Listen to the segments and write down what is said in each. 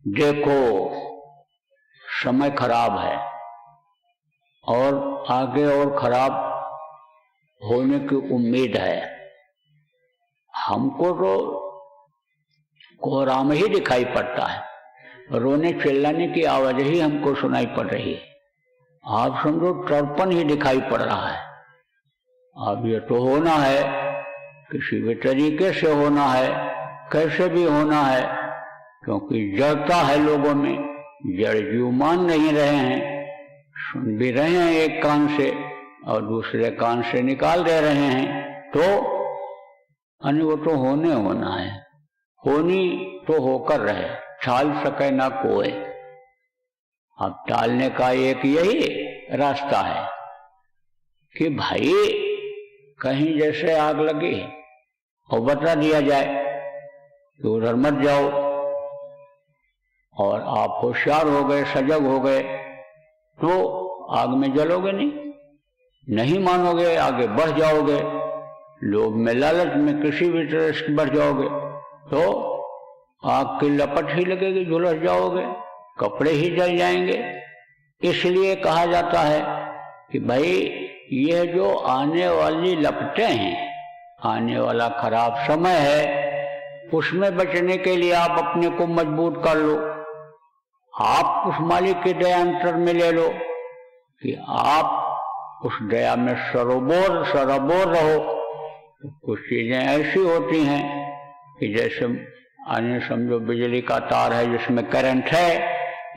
देखो समय खराब है और आगे और खराब होने की उम्मीद है। हमको तो कोहराम ही दिखाई पड़ता है, रोने चिल्लाने की आवाज ही हमको सुनाई पड़ रही है। आप समझो तड़पन ही दिखाई पड़ रहा है। अब ये तो होना है, किसी भी तरीके से होना है, कैसे भी होना है, क्योंकि जड़ता है लोगों में, जड़ जीव मान नहीं रहे हैं, सुन भी रहे हैं एक कान से और दूसरे कान से निकाल दे रहे हैं। तो वो तो होना है, होनी तो होकर रहे, टाल सके ना कोई। अब टालने का एक यही रास्ता है कि भाई कहीं जैसे आग लगी और बता दिया जाए कि उधर मत जाओ, और आप होशियार हो गए, सजग हो गए, तो आग में जलोगे नहीं मानोगे, आगे बढ़ जाओगे, लोभ में लालच में किसी भी तरह से बढ़ जाओगे तो आग की लपट ही लगेगी, झुलस जाओगे, कपड़े ही जल जाएंगे। इसलिए कहा जाता है कि भाई यह जो आने वाली लपटें हैं, आने वाला खराब समय है, उसमें बचने के लिए आप अपने को मजबूत कर लो। आप उस मालिक के दयांतर में ले लो कि आप उस दया में सरोबोर रहो। तो कुछ चीजें ऐसी होती हैं कि जैसे समझो बिजली का तार है जिसमें करंट है,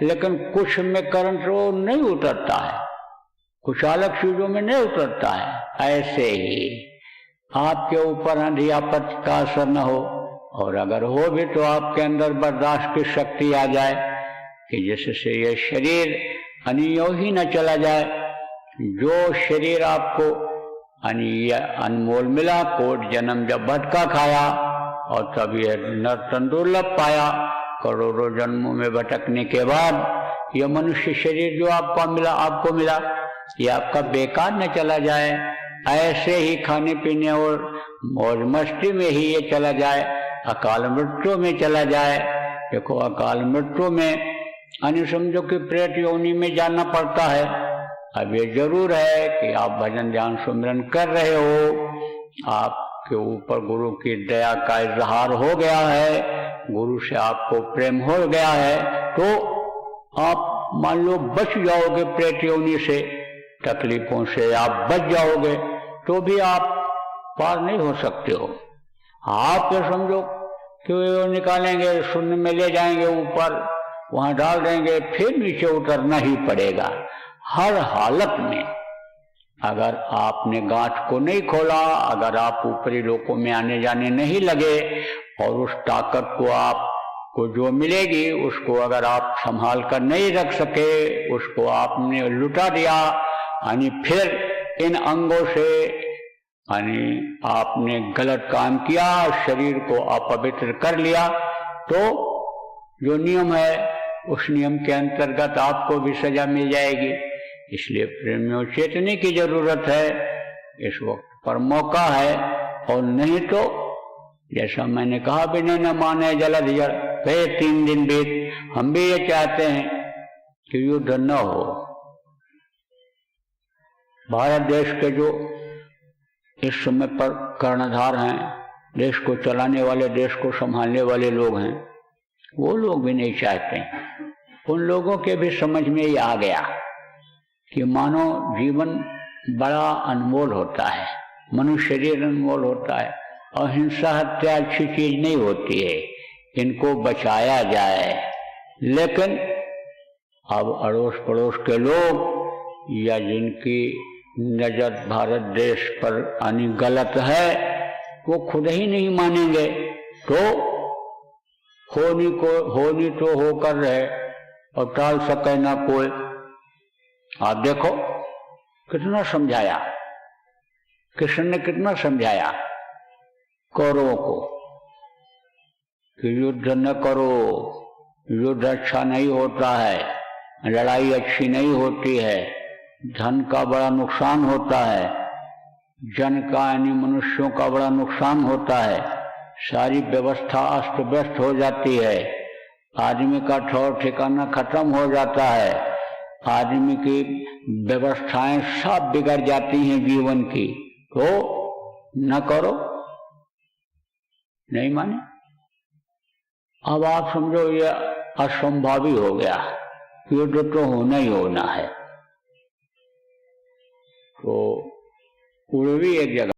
लेकिन कुछ में करंट वो नहीं उतरता है, कुछ अलग चीजों में नहीं उतरता है। ऐसे ही आपके ऊपर आंधी आपत्ति का असर न हो, और अगर हो भी तो आपके अंदर बर्दाश्त की शक्ति आ जाए कि जिससे ये शरीर अनियो ही न चला जाए। जो शरीर आपको अनमोल मिला, कोट जन्म जब भटका खाया और तब यह नर्तन दुर्लभ पाया, करोड़ों जन्मों में भटकने के बाद यह मनुष्य शरीर जो आपको मिला, ये आपका बेकार न चला जाए। ऐसे ही खाने पीने और मौज मस्ती में ही ये चला जाए, अकाल मृत्यु में चला जाए। देखो अकाल मृत्यु में समझो कि प्रेत योनि में जाना पड़ता है। अब ये जरूर है कि आप भजन ध्यान सुमिरन कर रहे हो, आपके ऊपर गुरु की दया का इजहार हो गया है, गुरु से आपको प्रेम हो गया है, तो आप मान लो बच जाओगे प्रेत योनि से, तकलीफों से आप बच जाओगे, तो भी आप पार नहीं हो सकते हो। आप तो समझो कि वो निकालेंगे, शून्य में ले जाएंगे, ऊपर वहां डाल देंगे, फिर नीचे उतरना ही पड़ेगा हर हालत में। अगर आपने गांठ को नहीं खोला, अगर आप ऊपरी लोकों में आने जाने नहीं लगे और उस ताकत को आपको जो मिलेगी उसको अगर आप संभाल कर नहीं रख सके, उसको आपने लुटा दिया, फिर इन अंगों से आपने गलत काम किया, शरीर को अपवित्र कर लिया, तो जो नियम है उस नियम के अंतर्गत आपको भी सजा मिल जाएगी। इसलिए प्रेमियों चेतने की जरूरत है, इस वक्त पर मौका है। और नहीं तो जैसा मैंने कहा, बिना न माने जलद जड़ गए 3 दिन बीत। हम भी ये चाहते हैं कि युद्ध न हो। भारत देश के जो इस समय पर कर्णधार हैं, देश को चलाने वाले, देश को संभालने वाले लोग हैं, वो लोग भी नहीं चाहते। उन लोगों के भी समझ में ये आ गया कि मानव जीवन बड़ा अनमोल होता है, मनुष्य शरीर अनमोल होता है, और हिंसा हत्या अच्छी चीज नहीं होती है, इनको बचाया जाए। लेकिन अब अड़ोस पड़ोस के लोग या जिनकी नजर भारत देश पर गलत है, वो खुद ही नहीं मानेंगे, तो होनी तो होकर रहे और टाल सके ना कोई। आप देखो कितना समझाया कृष्ण ने, कितना समझाया कौरवों को कि युद्ध न करो, युद्ध अच्छा नहीं होता है, लड़ाई अच्छी नहीं होती है, धन का बड़ा नुकसान होता है, जन का मनुष्यों का बड़ा नुकसान होता है, सारी व्यवस्था अस्त व्यस्त हो जाती है, आदमी का ठौर ठिकाना खत्म हो जाता है, आदमी की व्यवस्थाएं सब बिगड़ जाती हैं जीवन की, तो न करो, नहीं माने। अब आप समझो ये असंभव ही हो गया, युद्ध तो होना ही होना है। तो पूर्वी एक जगह